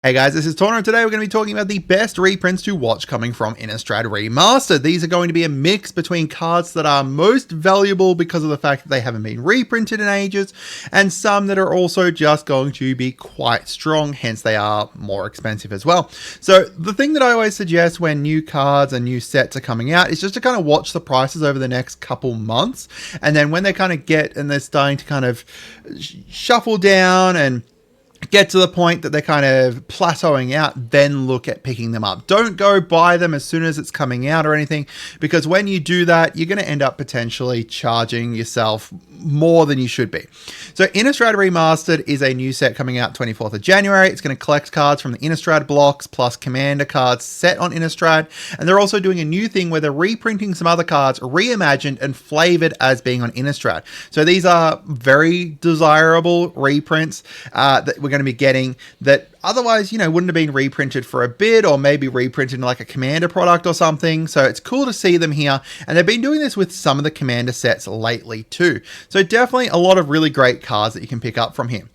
Hey guys, this is Tauna, and today we're going to be talking about the best reprints to watch coming from Innistrad Remastered. These are going to be a mix between cards that are most valuable because of the fact that they haven't been reprinted in ages, and some that are also just going to be quite strong, hence they are more expensive as well. So the thing that I always suggest when new cards and new sets are coming out is just to kind of watch the prices over the next couple months, and then when they kind of get and they're starting to kind of shuffle down and get to the point that they're kind of plateauing out, then look at picking them up. Don't go buy them as soon as it's coming out or anything, because when you do that, you're going to end up potentially charging yourself more than you should be. So Innistrad Remastered is a new set coming out 24th of January. It's going to collect cards from the Innistrad blocks plus commander cards set on Innistrad. And they're also doing a new thing where they're reprinting some other cards, reimagined and flavored as being on Innistrad. So these are very desirable reprints that we're going to be getting that otherwise, wouldn't have been reprinted for a bit, or maybe reprinted in like a commander product or something. So it's cool to see them here. And they've been doing this with some of the commander sets lately too. So definitely a lot of really great cards that you can pick up from here.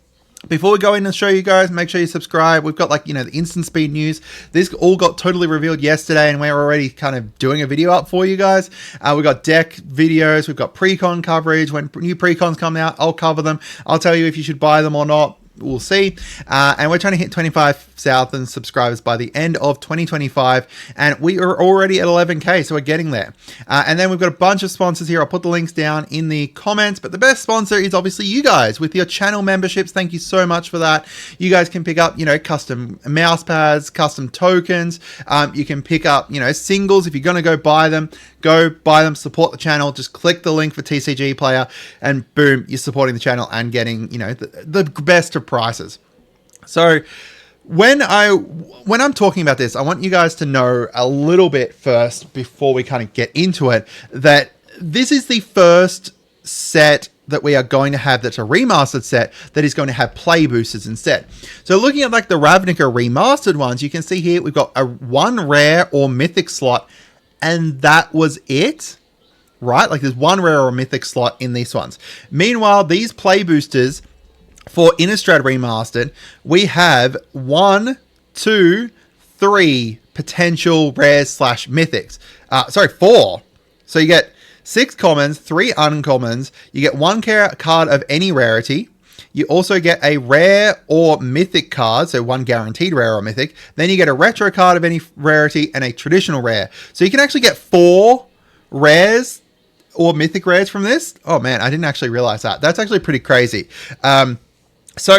Before we go in and show you guys, make sure you subscribe. We've got the instant speed news. This all got totally revealed yesterday, and we're already kind of doing a video up for you guys. We've got deck videos. We've got pre-con coverage. When new pre-cons come out, I'll cover them. I'll tell you if you should buy them or not. We'll see. And we're trying to hit 25,000 subscribers by the end of 2025. And we are already at 11K, so we're getting there. And then we've got a bunch of sponsors here. I'll put the links down in the comments. But the best sponsor is obviously you guys with your channel memberships. Thank you so much for that. You guys can pick up, custom mouse pads, custom tokens. You can pick up, singles. If you're going to go buy them, support the channel. Just click the link for TCG Player and boom, you're supporting the channel and getting, the best of prices. So when I'm talking about this, I want you guys to know a little bit first before we kind of get into it, that this is the first set that we are going to have that's a remastered set that is going to have play boosters instead. So looking at the Ravnica remastered ones, you can see here we've got a one rare or mythic slot, and that was it, right? There's one rare or mythic slot in these ones. Meanwhile, these play boosters for Innistrad Remastered, we have 1, 2, 3 potential rares / mythics. 4. So you get 6 commons, 3 uncommons. You get 1 card of any rarity. You also get a rare or mythic card, so 1 guaranteed rare or mythic. Then you get a retro card of any rarity and a traditional rare. So you can actually get 4 rares or mythic rares from this. Oh man, I didn't actually realize that. That's actually pretty crazy. So,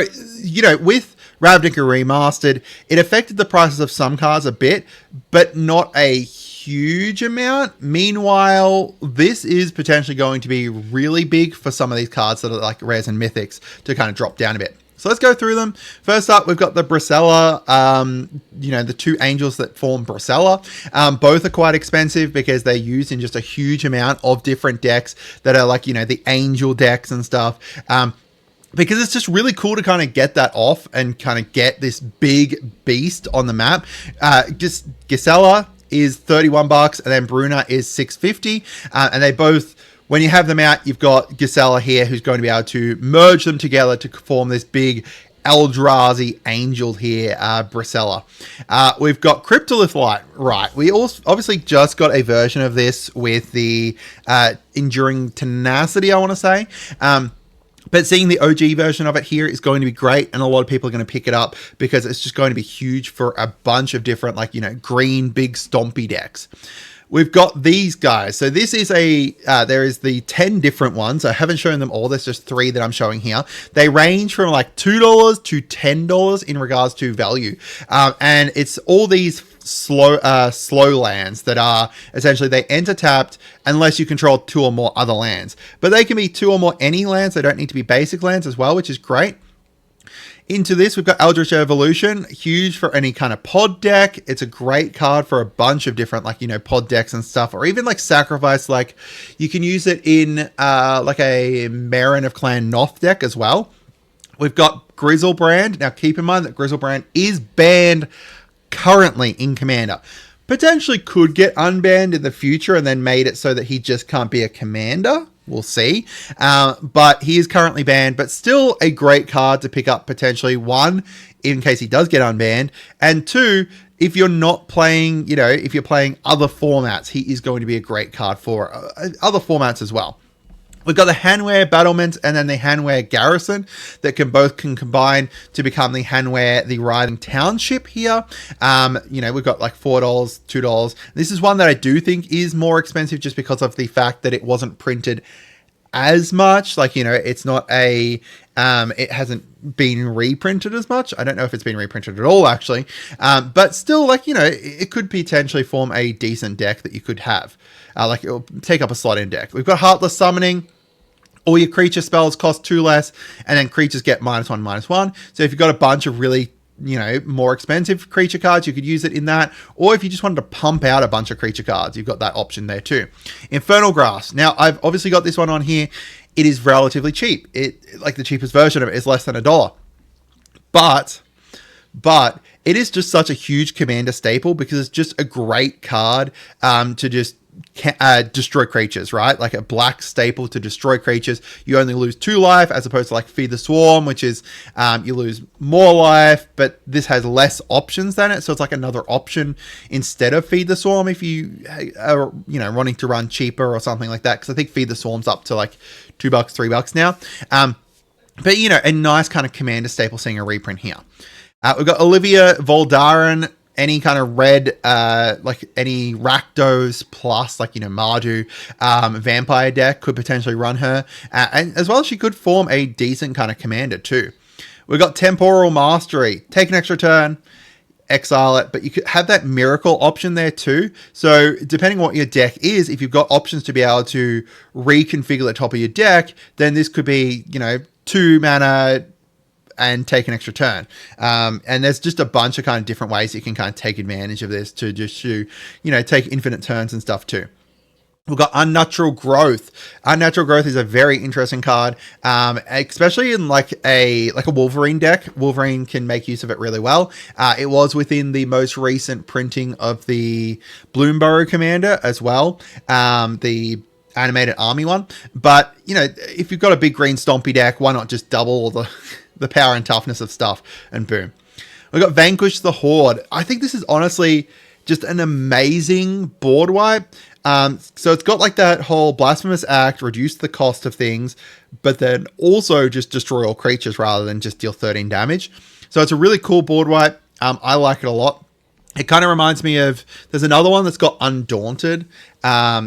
with Ravnica Remastered, it affected the prices of some cards a bit, but not a huge amount. Meanwhile, this is potentially going to be really big for some of these cards that are like rares and mythics to kind of drop down a bit. So let's go through them. First up, we've got the Griselbrand, the 2 angels that form Griselbrand. Both are quite expensive because they're used in just a huge amount of different decks that are the angel decks and stuff. Because it's just really cool to kind of get that off and kind of get this big beast on the map. Just Gisela is $31 and then Bruna is $6.50. And they both, when you have them out, you've got Gisela here who's going to be able to merge them together to form this big Eldrazi angel here, Brisella. We've got Cryptolith Rite. We also obviously just got a version of this with the Enduring Tenacity, I want to say. But seeing the OG version of it here is going to be great, and a lot of people are going to pick it up because it's just going to be huge for a bunch of different, green, big, stompy decks. We've got these guys. So this is there is the 10 different ones. I haven't shown them all. There's just 3 that I'm showing here. They range from $2 to $10 in regards to value. And it's all these slow lands that are essentially, they enter tapped unless you control 2 or more other lands. But they can be 2 or more any lands. They don't need to be basic lands as well, which is great. Into this, we've got Eldritch Evolution, huge for any kind of pod deck. It's a great card for a bunch of different, pod decks and stuff, or even Sacrifice. You can use it in a Marin of Clan Noth deck as well. We've got Griselbrand. Now, keep in mind that Griselbrand is banned currently in Commander. Potentially could get unbanned in the future and then made it so that he just can't be a commander. We'll see. But he is currently banned, but still a great card to pick up potentially. One, in case he does get unbanned. And two, if you're not playing, you know, if you're playing other formats, he is going to be a great card for other formats as well. We've got the Hanweir Battlement and then the Hanweir Garrison that can combine to become the Hanweir, the Riding Township here. You know, we've got like $4, $2. This is one that I do think is more expensive just because of the fact that it wasn't printed as much. Like, you know, it's not a, it hasn't been reprinted as much. I don't know if it's been reprinted at all, actually. But still, like, you know, it could potentially form a decent deck that you could have. Like, it'll take up a slot in deck. We've got Heartless Summoning. All your creature spells cost 2 less, and then creatures get -1/-1. So if you've got a bunch of really, you know, more expensive creature cards, you could use it in that. Or if you just wanted to pump out a bunch of creature cards, you've got that option there too. Infernal Grasp. Now, I've obviously got this one on here. It is relatively cheap. It, like, the cheapest version of it is less than $1. But it is just such a huge commander staple because it's just a great card to just destroy creatures, right? Like a black staple to destroy creatures. You only lose 2 life as opposed to like Feed the Swarm, which is you lose more life, but this has less options than it. So it's like another option instead of Feed the Swarm if you are, you know, wanting to run cheaper or something like that. Because I think Feed the Swarm's up to like $2, $3 now. But, you know, a nice kind of commander staple seeing a reprint here. We've got Olivia Voldaren. Any kind of red, like any Rakdos plus, like, you know, Mardu vampire deck could potentially run her. And as well as she could form a decent kind of commander too. We've got Temporal Mastery. Take an extra turn, exile it, but you could have that miracle option there too. So depending on what your deck is, if you've got options to be able to reconfigure the top of your deck, then this could be, you know, 2 mana, and take an extra turn. And there's just a bunch of kind of different ways you can kind of take advantage of this to just, you know, take infinite turns and stuff too. We've got Unnatural Growth. Unnatural Growth is a very interesting card, especially in like a Wolverine deck. Wolverine can make use of it really well. It was within the most recent printing of the Bloomburrow Commander as well. The animated army one. But, you know, if you've got a big green stompy deck, why not just double all the power and toughness of stuff and boom. We've got Vanquish the Horde. I think this is honestly just an amazing board wipe. So it's got like that whole Blasphemous Act, reduce the cost of things, but then also just destroy all creatures rather than just deal 13 damage. So it's a really cool board wipe. I like it a lot. It kind of reminds me of, there's another one that's got Undaunted,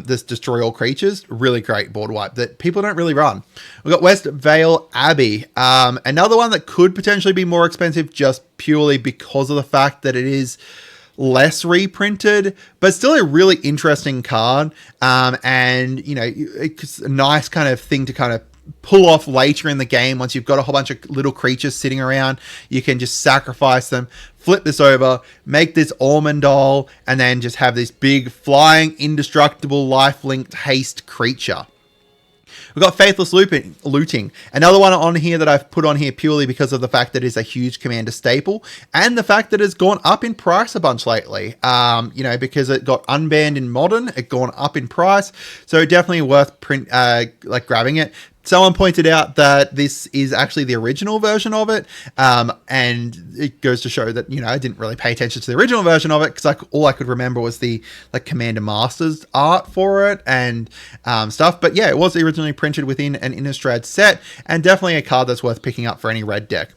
this destroy all creatures, really great board wipe that people don't really run. We've got Westvale Abbey, another one that could potentially be more expensive just purely because of the fact that it is less reprinted, but still a really interesting card. And, you know, it's a nice kind of thing to kind of pull off later in the game. Once you've got a whole bunch of little creatures sitting around, you can just sacrifice them, flip this over, make this Ormondal, and then just have this big flying indestructible life-linked haste creature. We've got Faithless Looting, another one on here that I've put on here purely because of the fact that it's a huge commander staple and the fact that it's gone up in price a bunch lately. You know, because it got unbanned in Modern, it gone up in price, so definitely worth like grabbing it. Someone pointed out that this is actually the original version of it, and it goes to show that, you know, I didn't really pay attention to the original version of it because all I could remember was the like Commander Masters art for it and stuff. But yeah, it was originally printed within an Innistrad set, and definitely a card that's worth picking up for any red deck.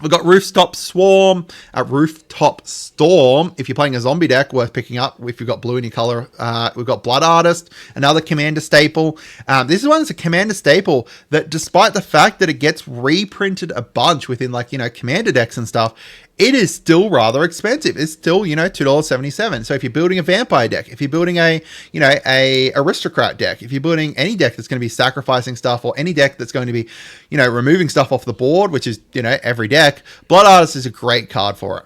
We've got Rooftop Storm. If you're playing a zombie deck, worth picking up if you've got blue in your color. We've got Blood Artist, another commander staple. This is one that's a commander staple that, despite the fact that it gets reprinted a bunch within, like, you know, commander decks and stuff, it is still rather expensive. It's still, you know, $2.77. So if you're building a vampire deck, if you're building a, you know, a aristocrat deck, if you're building any deck that's going to be sacrificing stuff, or any deck that's going to be, you know, removing stuff off the board, which is, you know, every deck, Blood Artist is a great card for it.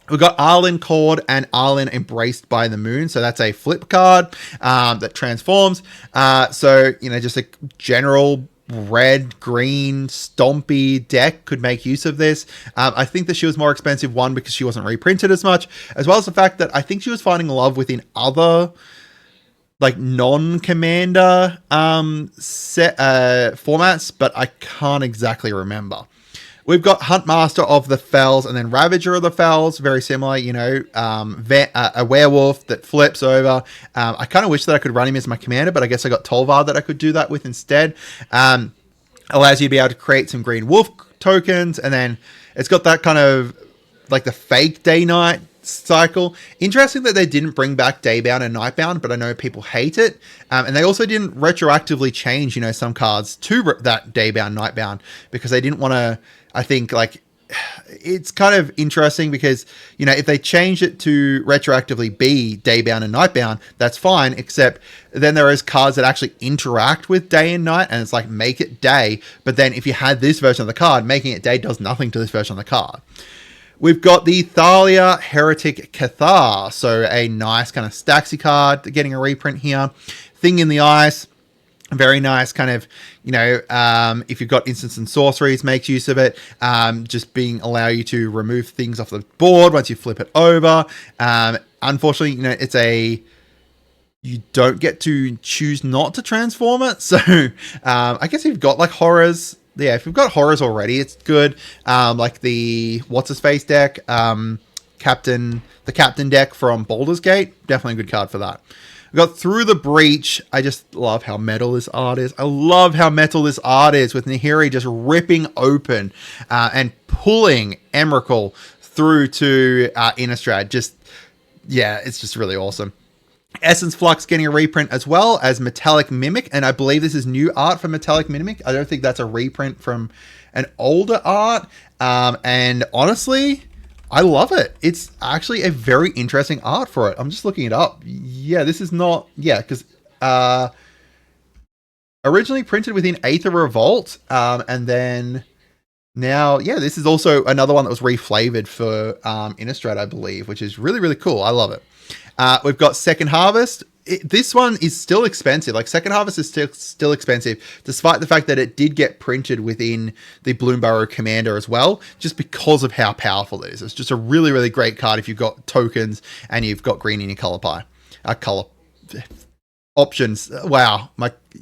We've got Arlen Cord and Arlen Embraced by the Moon. So that's a flip card that transforms. So, you know, just a general red, green, stompy deck could make use of this. I think that she was more expensive, one, because she wasn't reprinted as much, as well as the fact that I think she was finding love within other like non-commander set formats, but I can't exactly remember. We've got Huntmaster of the Fells and then Ravager of the Fells, very similar, you know, a werewolf that flips over. I kind of wish that I could run him as my commander, but I guess I got Tolvar that I could do that with instead. Allows you to be able to create some green wolf tokens, and then it's got that kind of like the fake day-night cycle. Interesting that they didn't bring back Daybound and Nightbound, but I know people hate it. And they also didn't retroactively change, you know, some cards to that Daybound, Nightbound, because they didn't want to, I think, like, it's kind of interesting because, you know, if they change it to retroactively be Daybound and Nightbound, that's fine, except then there is cards that actually interact with day and night, and it's like, make it day, but then if you had this version of the card, making it day does nothing to this version of the card. We've got the Thalia Heretic Cathar, so a nice kind of staxy card, getting a reprint here. Thing in the Ice, very nice kind of, you know, if you've got instants and sorceries, makes use of it. Just allow you to remove things off the board once you flip it over. Unfortunately, you know, you don't get to choose not to transform it. So I guess if you've got like horrors, yeah, if you've got horrors already, it's good. Like the what's-his-face deck, the Captain deck from Baldur's Gate, definitely a good card for that. We've got Through the Breach. I just love how metal this art is. I love how metal this art is, with Nahiri just ripping open and pulling Emrakul through to Innistrad. Just, yeah, it's just really awesome. Essence Flux getting a reprint as well as Metallic Mimic, and I believe this is new art for Metallic Mimic. I don't think that's a reprint from an older art, and honestly, I love it. It's actually a very interesting art for it. I'm just looking it up. Yeah, this is not, yeah, because originally printed within Aether Revolt, and then now, yeah, this is also another one that was reflavored for Innistrad, I believe, which is really, really cool. I love it. We've got Second Harvest. This one is still expensive. Like, Second Harvest is still expensive, despite the fact that it did get printed within the Bloomburrow Commander as well, just because of how powerful it is. It's just a really, really great card if you've got tokens and you've got green in your color options. Wow,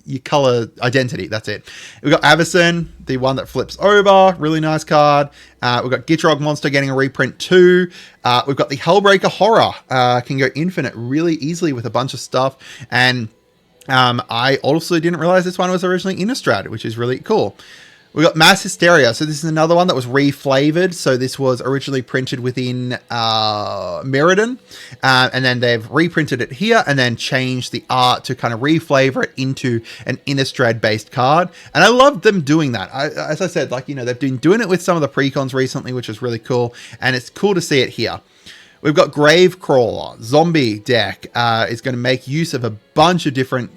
your color identity. That's it. We've got Avacyn, the one that flips over. Really nice card. We've got Gitrog Monster getting a reprint too. We've got the Hullbreaker Horror. Can go infinite really easily with a bunch of stuff. And I also didn't realize this one was originally Innistrad, which is really cool. We got Mass Hysteria. So this is another one that was reflavored. So this was originally printed within Mirrodin, and then they've reprinted it here and then changed the art to kind of reflavor it into an Innistrad based card. And I love them doing that. As I said, like, you know, they've been doing it with some of the precons recently, which is really cool. And it's cool to see it here. We've got Gravecrawler, zombie deck, is going to make use of a bunch of different,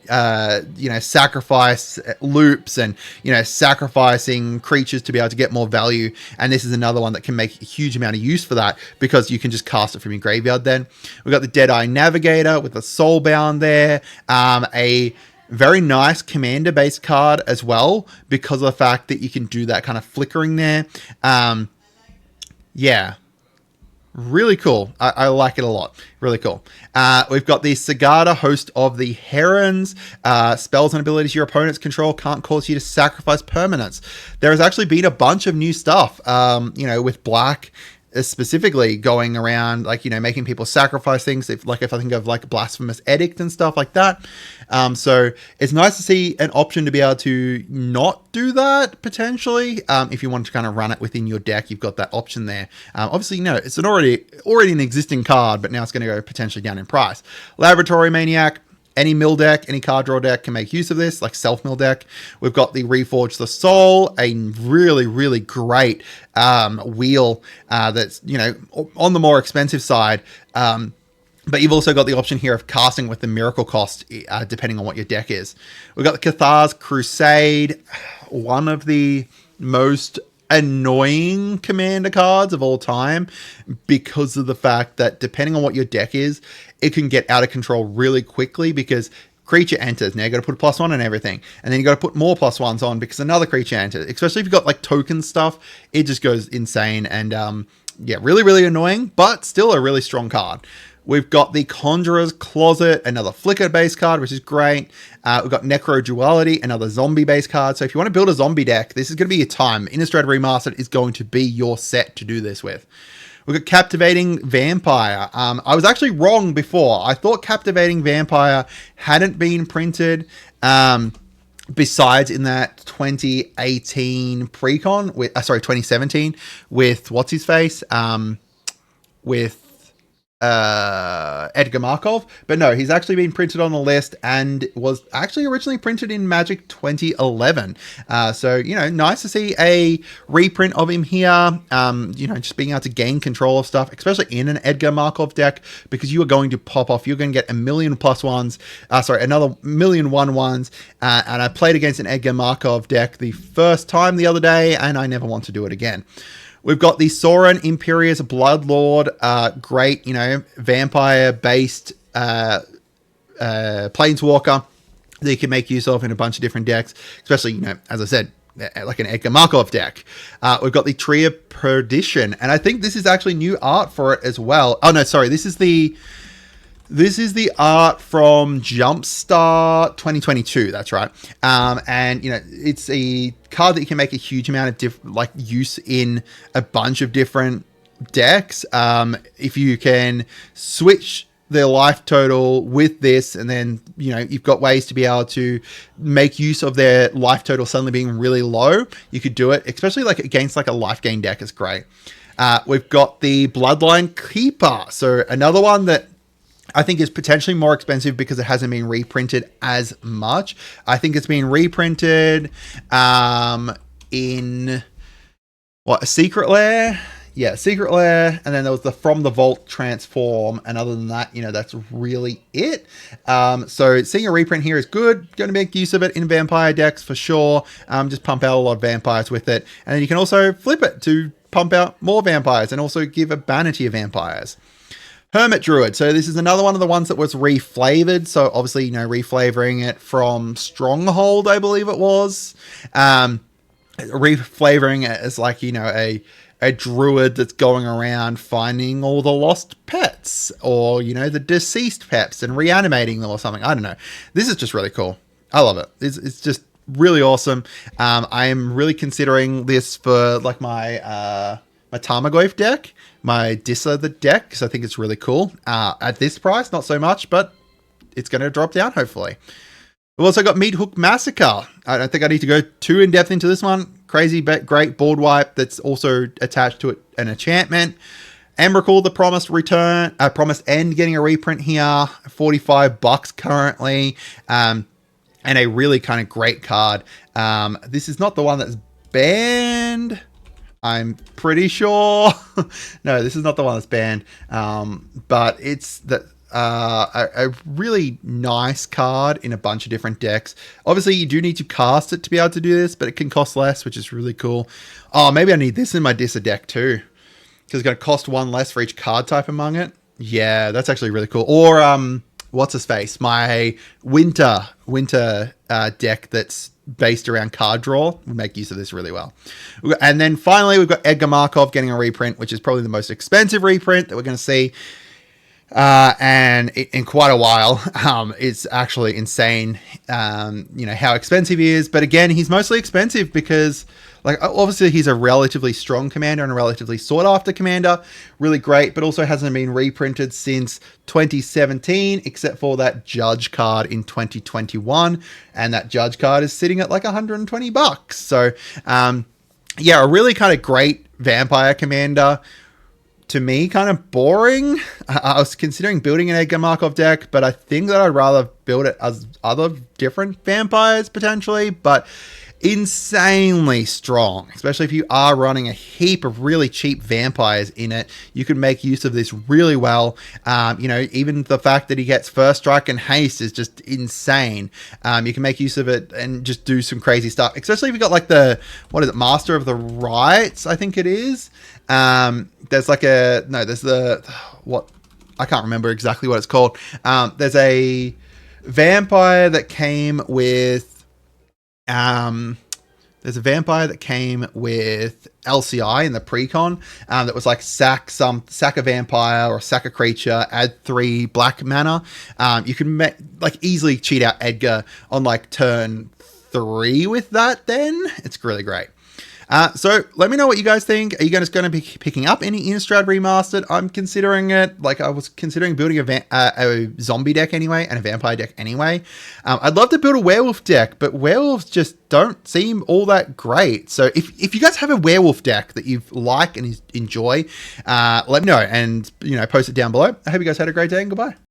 you know, sacrifice loops and, you know, sacrificing creatures to be able to get more value. And this is another one that can make a huge amount of use for that, because you can just cast it from your graveyard then. We've got the Deadeye Navigator with the Soulbound there, a very nice commander-based card as well, because of the fact that you can do that kind of flickering there. Yeah. Really cool. I like it a lot. Really cool. We've got the Sagada, Host of the Herons. Spells and abilities your opponents control can't cause you to sacrifice permanents. There has actually been a bunch of new stuff, you know, with Black specifically going around, like, you know, making people sacrifice things. If I think of like Blasphemous Edict and stuff like that. So it's nice to see an option to be able to not do that potentially. If you want to kind of run it within your deck, you've got that option there. Obviously, no, it's already an existing card, but now it's going to go potentially down in price. Laboratory Maniac. Any mill deck, any card draw deck can make use of this, like self-mill deck. We've got the Reforge the Soul, a really, really great wheel that's, you know, on the more expensive side. But you've also got the option here of casting with the miracle cost, depending on what your deck is. We've got the Cathars Crusade, one of the most annoying commander cards of all time, because of the fact that depending on what your deck is, it can get out of control really quickly, because creature enters. Now you got to put a +1 on everything, and then you got to put more +1s on because another creature enters. Especially if you've got like token stuff, it just goes insane. And yeah, really, really annoying, but still a really strong card. We've got the Conjurer's Closet, another Flicker-based card, which is great. We've got Necro Duality, another zombie-based card. So if you want to build a zombie deck, this is going to be your time. Innistrad Remastered is going to be your set to do this with. We've got Captivating Vampire. I was actually wrong before. I thought Captivating Vampire hadn't been printed. Besides in that 2018 pre-con, 2017 with what's his face, with Edgar Markov, but no, he's actually been printed on the list and was actually originally printed in Magic 2011. So, you know, nice to see a reprint of him here. You know, just being able to gain control of stuff, especially in an Edgar Markov deck, because you are going to pop off. You're going to get a million +1s. Another million 1/1s. And I played against an Edgar Markov deck the first time the other day, and I never want to do it again. We've got the Sorin Imperious Bloodlord, great, you know, vampire-based planeswalker that you can make use of in a bunch of different decks, especially, you know, as I said, like an Edgar Markov deck. We've got the Tree of Perdition, and I think this is actually new art for it as well. Oh, no, sorry, this is the art from Jumpstart 2022. That's right. And you know, it's a card that you can make a huge amount of use in a bunch of different decks. If you can switch their life total with this, and then, you know, you've got ways to be able to make use of their life total suddenly being really low. You could do it, especially like against like a life gain deck. Is great. We've got the Bloodline Keeper. So another one that I think is potentially more expensive because it hasn't been reprinted as much. I think it's been reprinted in a Secret Lair? Yeah, Secret Lair, and then there was the From the Vault Transform, and other than that, you know, that's really it. So seeing a reprint here is good. Going to make use of it in vampire decks for sure. Just pump out a lot of vampires with it, and then you can also flip it to pump out more vampires and also give a banner to your vampires. Hermit Druid. So this is another one of the ones that was reflavored. So obviously, you know, reflavoring it from Stronghold, I believe it was. Reflavoring it as like, you know, a druid that's going around finding all the lost pets, or, you know, the deceased pets and reanimating them or something. I don't know. This is just really cool. I love it. It's just really awesome. I am really considering this for like my Tarmogoyf deck, my Dissa the deck, because I think it's really cool. At this price, not so much, but it's going to drop down, hopefully. We've also got Meat Hook Massacre. I don't think I need to go too in-depth into this one. Crazy, but great board wipe that's also attached to it an enchantment. Emrakul, the Promised Return, Promised End, getting a reprint here, $45 currently, and a really kind of great card. This is not the one that's banned, I'm pretty sure. No, this is not the one that's banned, but it's a really nice card in a bunch of different decks. Obviously, you do need to cast it to be able to do this, but it can cost less, which is really cool. Oh, maybe I need this in my Dissa deck too, because it's going to cost one less for each card type among it. Yeah, that's actually really cool. Or what's his face? My winter deck that's based around card draw would make use of this really well. And then finally, we've got Edgar Markov getting a reprint, which is probably the most expensive reprint that we're going to see. And in quite a while. It's actually insane, you know, how expensive he is. But again, he's mostly expensive because, like, obviously he's a relatively strong commander and a relatively sought after commander. Really great, but also hasn't been reprinted since 2017, except for that Judge card in 2021. And that Judge card is sitting at like $120. So, yeah, a really kind of great vampire commander. To me, kind of boring. I was considering building an Edgar Markov deck, but I think that I'd rather build it as other different vampires potentially, but insanely strong, especially if you are running a heap of really cheap vampires in it. You can make use of this really well. You know, even the fact that he gets First Strike and Haste is just insane. You can make use of it and just do some crazy stuff, especially if you got like the, what is it, Master of the Rites, I think it is. There's like there's the, what, I can't remember exactly what it's called. There's a vampire that came with, the There's a vampire that came with LCI in the precon that was like sack a vampire or sack a creature, add 3 black mana. You can like easily cheat out Edgar on like turn 3 with that. Then it's really great. So let me know what you guys think. Are you guys going to be picking up any Innistrad Remastered? I'm considering it. Like, I was considering building a zombie deck anyway, and a vampire deck anyway. I'd love to build a werewolf deck, but werewolves just don't seem all that great. So if you guys have a werewolf deck that you like and enjoy, let me know and, post it down below. I hope you guys had a great day, and goodbye.